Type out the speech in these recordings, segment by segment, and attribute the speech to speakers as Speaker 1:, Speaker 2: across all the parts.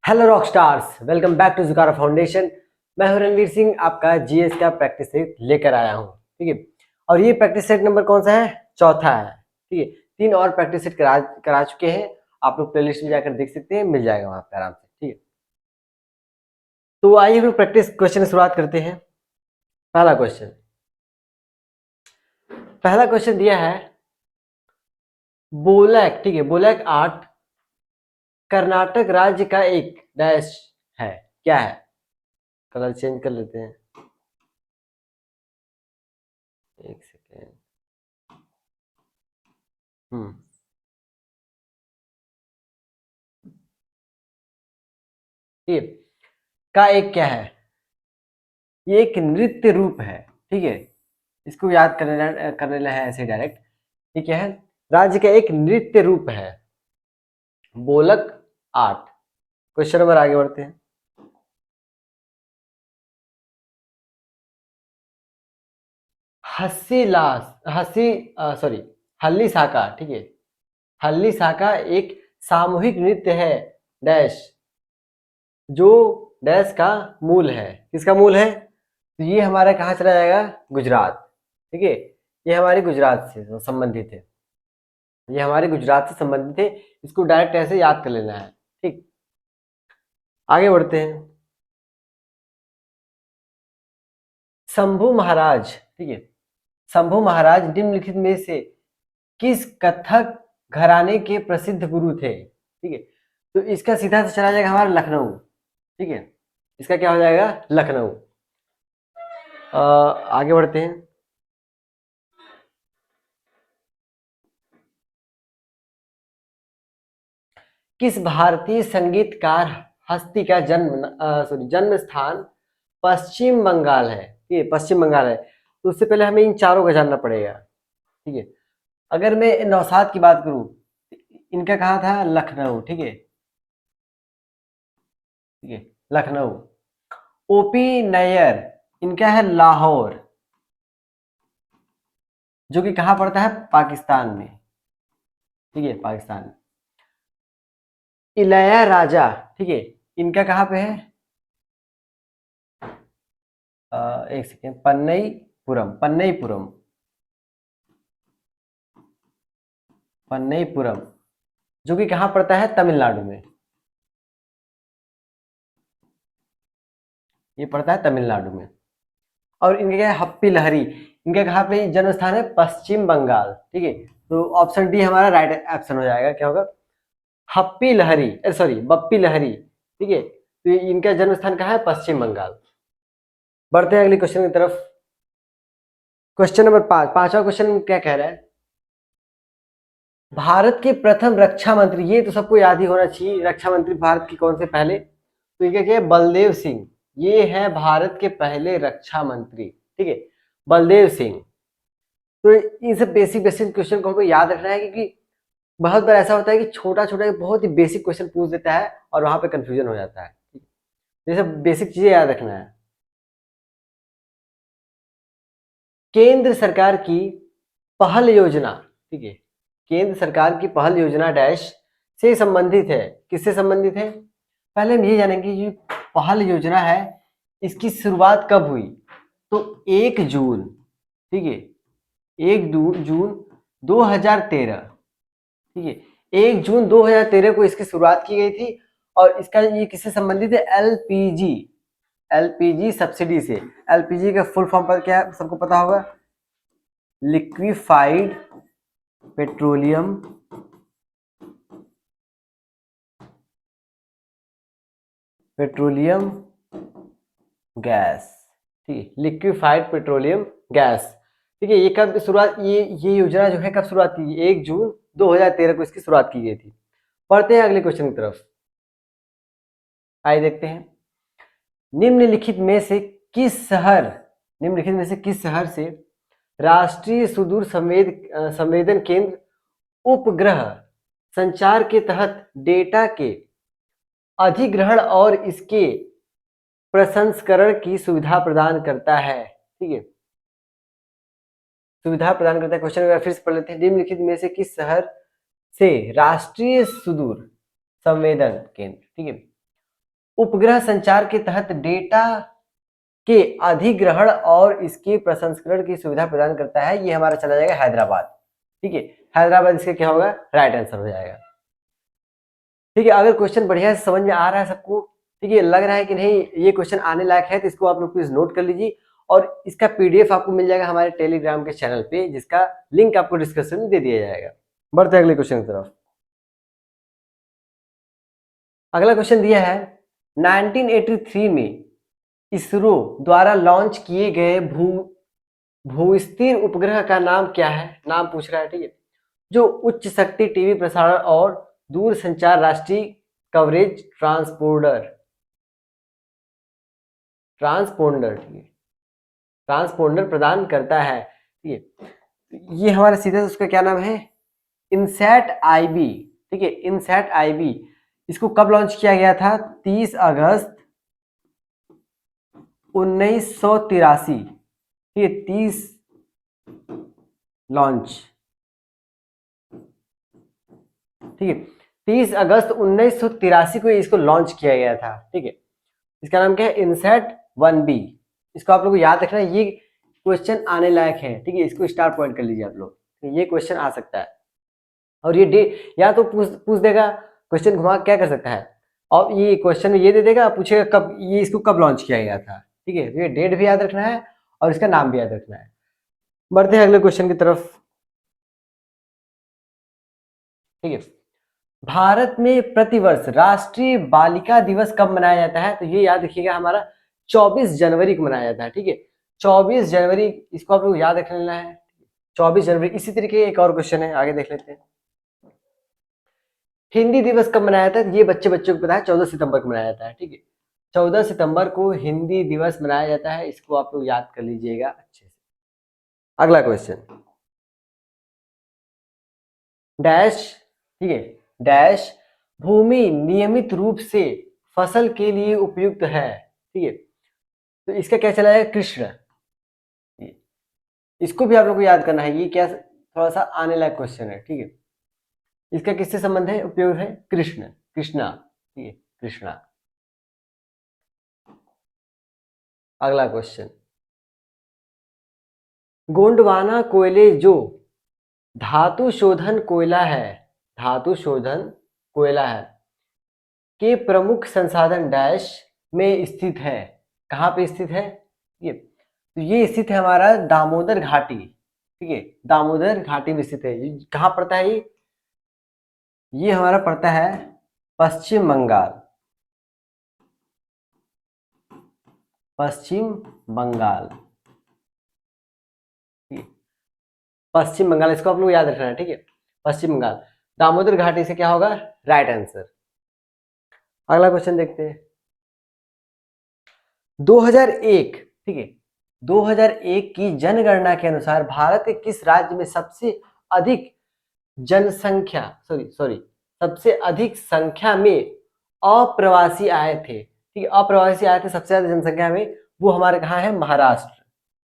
Speaker 1: Hello rock stars, welcome back to जुकारा foundation. मैं हूं रणवीर सिंह, आपका जीएस का प्रैक्टिस सेट लेकर आया हूं। ठीक है, और ये प्रैक्टिस सेट नंबर कौन सा है? चौथा है। ठीक है, 3 और प्रैक्टिस सेट करा चुके हैं। आप लोग प्लेलिस्ट में जाकर देख सकते हैं, मिल जाएगा वहां पर आराम से। ठीक है, तो आइए हम लोग प्रैक्टिस क्वेश्चन से शुरुआत करते हैं। पहला क्वेश्चन दिया है बोलैक। ठीक है, बोलैक आर्ट कर्नाटक राज्य का एक डैश है, क्या है? कलर चेंज कर लेते हैं, एक सेकेंड। ये का एक क्या है? ये एक नृत्य रूप है। ठीक है, इसको याद करने है ऐसे डायरेक्ट। ये क्या है? राज्य का एक नृत्य रूप है, बोलक आर्ट। क्वेश्चन नंबर आगे बढ़ते हैं। हस्सी लास हस्सी सॉरी हल्ली साका। ठीक है, हल्ली साका एक सामूहिक नृत्य है डैश, जो डैश का मूल है। किसका मूल है? तो ये हमारा कहाँ चला जाएगा? गुजरात। ठीक है, ये हमारे गुजरात से संबंधित है। ये हमारे गुजरात से संबंधित है, इसको डायरेक्ट ऐसे याद कर लेना है। ठीक, आगे बढ़ते हैं। शंभू महाराज। ठीक है, शंभू महाराज निम्नलिखित में से किस कथक घराने के प्रसिद्ध गुरु थे? ठीक है, तो इसका सीधा से चला जाएगा हमारा लखनऊ। ठीक है, इसका क्या हो जाएगा? लखनऊ। आगे बढ़ते हैं। किस भारतीय संगीतकार हस्ती का जन्म स्थान पश्चिम बंगाल है? ठीक है, पश्चिम बंगाल है। तो उससे पहले हमें इन चारों का जानना पड़ेगा। ठीक है, अगर मैं नौशाद की बात करूं, इनका कहाँ था? लखनऊ। ठीक है, ठीक है, लखनऊ। ओपी नैयर, इनका है लाहौर, जो कि कहाँ पड़ता है? पाकिस्तान में। ठीक है, पाकिस्तान में। इलैया राजा, ठीक है, इनका कहाँ पे है? एक सेकेंड, पन्नईपुरम। पन्नईपुरम, जो कि कहाँ पड़ता है? तमिलनाडु में। ये पड़ता है तमिलनाडु में। और इनका क्या है? हप्पी लहरी, इनका कहाँ पे जन्म स्थान है? पश्चिम बंगाल। ठीक है, तो ऑप्शन डी हमारा राइट ऑप्शन हो जाएगा। क्या होगा? हप्पी लहरी, सॉरी बप्पी लहरी। ठीक है, तो इनका जन्म स्थान कहाँ है? पश्चिम बंगाल। बढ़ते हैं अगले क्वेश्चन की तरफ। क्वेश्चन नंबर 5, पांचवा क्वेश्चन क्या कह रहा है? भारत के प्रथम रक्षा मंत्री, ये तो सबको याद ही होना चाहिए, रक्षा मंत्री भारत के कौन से पहले? तो ये क्या है? बलदेव सिंह। ये है भारत के पहले रक्षा मंत्री। ठीक है, बलदेव सिंह। तो इन सब बेसिक बेसिक क्वेश्चन को हमको याद रखना है, क्योंकि बहुत बार ऐसा होता है कि छोटा छोटा बहुत ही बेसिक क्वेश्चन पूछ देता है और वहां पे कंफ्यूजन हो जाता है। ये सब बेसिक चीजें याद रखना है। केंद्र सरकार की पहल योजना। ठीक है, केंद्र सरकार की पहल योजना डैश से संबंधित है। किससे संबंधित है? पहले हम ये जानेंगे कि पहल योजना है, इसकी शुरुआत कब हुई? तो 1 जून। ठीक है, 1 जून 2013। ठीक है, 1 जून 2013 को इसकी शुरुआत की गई थी। और इसका ये किससे संबंधित है? एलपीजी, एलपीजी सब्सिडी से। एलपीजी का फुल फॉर्म पर क्या है? सबको पता होगा, लिक्विफाइड पेट्रोलियम पेट्रोलियम गैस। ठीक है, लिक्विफाइड पेट्रोलियम गैस। ठीक है, ये कब शुरुआत, ये योजना जो है कब शुरुआत की? 1 जून 2013 को इसकी शुरुआत की गई थी। पढ़ते हैं अगले क्वेश्चन की तरफ। आइए देखते हैं। निम्नलिखित में से किस शहर निम्नलिखित में से किस शहर से राष्ट्रीय सुदूर संवेदन केंद्र उपग्रह संचार के तहत डेटा के अधिग्रहण और इसके प्रसंस्करण की सुविधा प्रदान करता है? ठीक है, सुविधा प्रदान करता है। क्वेश्चन फिर से पढ़ लेते हैं। निम्नलिखित में से किस शहर से राष्ट्रीय सुदूर संवेदन केंद्र, ठीक है, उपग्रह संचार के तहत डेटा के अधिग्रहण और इसके प्रसंस्करण की सुविधा प्रदान करता है, ये हमारा चला जाएगा हैदराबाद। ठीक है, हैदराबाद इसका क्या होगा, राइट आंसर हो जाएगा। ठीक है, अगर क्वेश्चन बढ़िया से समझ में आ रहा है सबको, ठीक है, लग रहा है कि नहीं ये क्वेश्चन आने लायक है, तो इसको आप लोग प्लीज नोट कर लीजिए, और इसका पीडीएफ आपको मिल जाएगा हमारे टेलीग्राम के चैनल पे, जिसका लिंक आपको डिस्क्रिप्शन में दे दिया जाएगा। बढ़ते अगले क्वेश्चन की तरफ। अगला क्वेश्चन दिया है 1983 में इसरो द्वारा लॉन्च किए गए भूस्थिर उपग्रह का नाम क्या है, नाम पूछ रहा है। ठीक है, जो उच्च शक्ति टीवी प्रसारण और दूर संचार राष्ट्रीय कवरेज ट्रांसपोंडर ठीक है, ट्रांसपोंडर प्रदान करता है। ठीक है, ये हमारा सीधा उसका क्या नाम है, इनसैट आईबी। ठीक है, इनसैट आईबी, इसको कब लॉन्च किया गया था, 30 अगस्त 1983। ठीक है, 30 लॉन्च, ठीक है, 30 अगस्त 1983 को इसको लॉन्च किया गया था। ठीक है, इसका नाम क्या है, इनसैट 1B। इसको आप लोग को याद रखना है, ये क्वेश्चन आने लायक है। ठीक है, इसको स्टार पॉइंट कर लीजिए आप लोग, ये क्वेश्चन आ सकता है। और ये या तो पूछ देगा, क्वेश्चन घुमा क्या कर सकता है, और ये क्वेश्चन ये दे देगा, पूछेगा कब ये इसको कब लॉन्च किया गया था। ठीक है, ये डेट भी याद रखना है और इसका नाम भी याद रखना है। बढ़ते हैं अगले क्वेश्चन की तरफ। ठीक है, भारत में प्रतिवर्ष राष्ट्रीय बालिका दिवस कब मनाया जाता है, तो ये याद रखिएगा हमारा 24 जनवरी को मनाया जाता है। ठीक है, 24 जनवरी, इसको आप लोग याद रख लेना है, 24 जनवरी। इसी तरीके एक और क्वेश्चन है, आगे देख लेते हैं। हिंदी दिवस कब मनाया जाता है, ये बच्चों को पता है, 14 सितंबर को मनाया जाता है। ठीक है, 14 सितंबर को हिंदी दिवस मनाया जाता है, इसको आप लोग याद कर लीजिएगा अच्छे से। अगला क्वेश्चन, डैश, ठीक है, डैश भूमि नियमित रूप से फसल के लिए उपयुक्त है। ठीक है, तो इसका क्या चला है, कृष्ण। इसको भी आप लोग को याद करना है, ये क्या थोड़ा सा आने लायक क्वेश्चन है। ठीक है, इसका किससे संबंध है, उपयोग है कृष्ण, कृष्णा। ठीक है, कृष्णा। अगला क्वेश्चन, गोंडवाना कोयले जो धातु शोधन कोयला है, धातु शोधन कोयला है, के प्रमुख संसाधन डैश में स्थित है, कहाँ पे स्थित है, ये तो ये स्थित है हमारा दामोदर घाटी। ठीक है, दामोदर घाटी में स्थित है। ये कहाँ पड़ता है, ये हमारा पड़ता है पश्चिम बंगाल, पश्चिम बंगाल, पश्चिम बंगाल, इसको आप लोग याद रखना है। ठीक है, पश्चिम बंगाल, दामोदर घाटी से क्या होगा, राइट आंसर। अगला क्वेश्चन देखते हैं, 2001, ठीक है, 2001 की जनगणना के अनुसार भारत के किस राज्य में सबसे अधिक जनसंख्या सबसे अधिक संख्या में अप्रवासी आए थे। ठीक है, अप्रवासी आए थे सबसे ज्यादा जनसंख्या में, वो हमारे कहाँ है, महाराष्ट्र,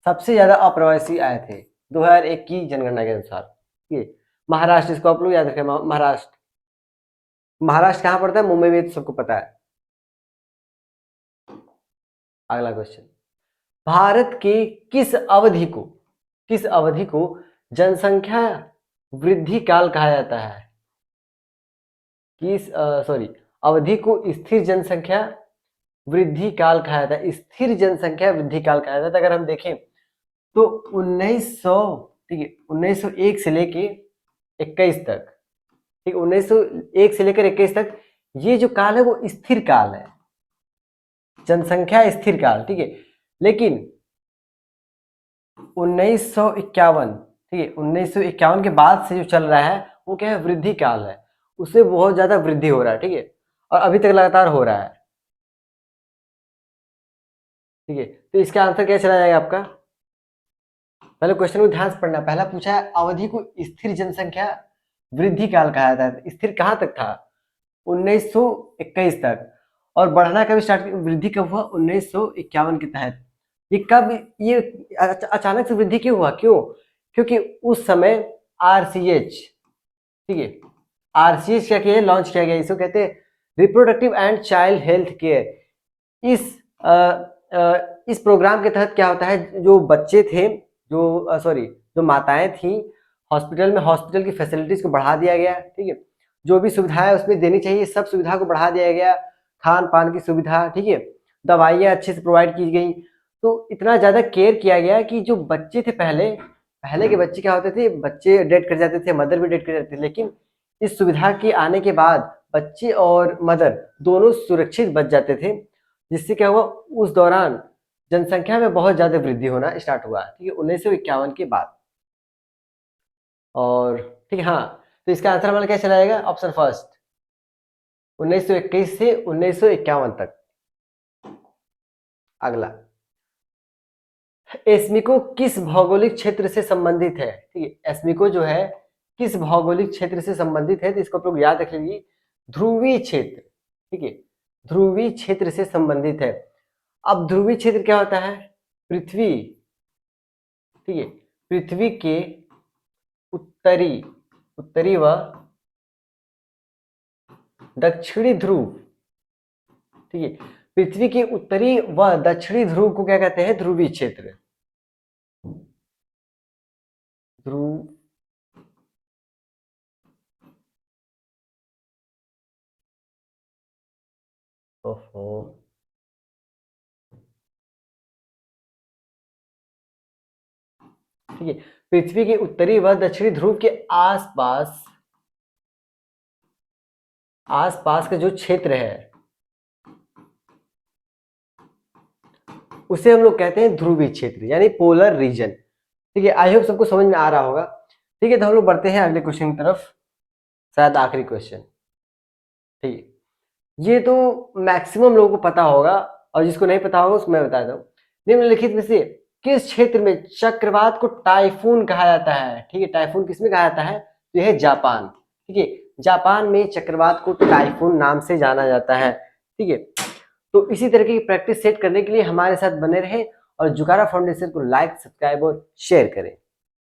Speaker 1: सबसे ज्यादा अप्रवासी आए थे 2001 की जनगणना के अनुसार। ठीक है, महाराष्ट्र, इसको आप लोग याद रखें, महाराष्ट्र। महाराष्ट्र कहाँ पड़ता है, मुंबई में, तो सबको पता है। अगला क्वेश्चन, भारत के किस अवधि को जनसंख्या वृद्धि काल कहा जाता है, किस अवधि को स्थिर जनसंख्या वृद्धि काल कहा जाता है, स्थिर जनसंख्या वृद्धि काल कहा जाता है। अगर हम देखें तो 1900, ठीक है, 1901 से लेके 21 तक, ठीक है, 1901 से लेकर 21 तक, ये जो काल है वो स्थिर काल है, जनसंख्या स्थिर काल। ठीक है, लेकिन 1951, ठीक है, 1951 के बाद से जो चल रहा है वो क्या है, वृद्धि काल है, उससे बहुत ज्यादा वृद्धि हो रहा है। ठीक है, और अभी तक लगातार हो रहा है। ठीक है, तो इसका आंसर क्या चला जाएगा आपका, पहले क्वेश्चन को ध्यान से पढ़ना। पहला पूछा है अवधि को स्थिर जनसंख्या वृद्धि काल कहा जाता है, स्थिर कहाँ तक था, 1921 तक, और बढ़ना कब स्टार्ट, वृद्धि कब हुआ, 1951 के तहत। ये कब, ये अचानक से वृद्धि क्यों हुआ, क्योंकि उस समय RCH, ठीक है, RCH क्या किया, लॉन्च किया गया, इसको कहते हैं reproductive and child health care. इस प्रोग्राम के तहत क्या होता है, जो बच्चे थे, जो माताएं थी, हॉस्पिटल की फैसिलिटीज को बढ़ा दिया गया, ठीक है। जो भी सुविधाएं उसमें देनी चाहिए सब सुविधा को बढ़ा दिया गया, खान पान की सुविधा, ठीक है, दवाइयाँ अच्छे से प्रोवाइड की गई। तो इतना ज़्यादा केयर किया गया कि जो बच्चे थे, पहले के बच्चे क्या होते थे, बच्चे डेड कर जाते थे, मदर भी डेड कर जाती थी, लेकिन इस सुविधा के आने के बाद बच्चे और मदर दोनों सुरक्षित बच जाते थे, जिससे क्या हुआ, उस दौरान जनसंख्या में बहुत ज्यादा वृद्धि होना स्टार्ट हुआ, ठीक है, 1951 के बाद। और ठीक है, हाँ, तो इसका आंसर हमारा क्या चला जाएगा, ऑप्शन फर्स्ट, 1921 से 1951 तक। अगला, एस्मिको किस भौगोलिक क्षेत्र से संबंधित है, ठीक है, एस्मिको जो है किस भौगोलिक क्षेत्र से संबंधित है, तो इसको आप लोग याद रख लीजिए, ध्रुवीय क्षेत्र, ठीक है, ध्रुवीय क्षेत्र से संबंधित है। अब ध्रुवीय क्षेत्र क्या होता है, पृथ्वी, ठीक है, पृथ्वी के उत्तरी व दक्षिणी ध्रुव, ठीक है, पृथ्वी के उत्तरी व दक्षिणी ध्रुव को क्या कहते हैं, ध्रुवीय क्षेत्र, ध्रुव। ओहो, ठीक है, पृथ्वी के उत्तरी व दक्षिणी ध्रुव के आसपास का जो क्षेत्र है उसे हम लोग कहते हैं ध्रुवीय क्षेत्र, यानी पोलर रीजन, ठीक है। आई होप सबको समझ में आ रहा होगा, ठीक है। तो हम लोग बढ़ते हैं अगले क्वेश्चन की तरफ, शायद आखिरी क्वेश्चन, ठीक है। ये तो मैक्सिमम लोगों को पता होगा, और जिसको नहीं पता होगा उसको मैं बता दूं, निम्नलिखित में से किस क्षेत्र में चक्रवात को टाइफून कहा जाता है, ठीक है, टाइफून किसमें कहा जाता है, तो यह है जापान, ठीक है, जापान में चक्रवात को टाइफून नाम से जाना जाता है, ठीक है। तो इसी तरीके की प्रैक्टिस सेट करने के लिए हमारे साथ बने रहें और जुगारा फाउंडेशन को लाइक, सब्सक्राइब और शेयर करें।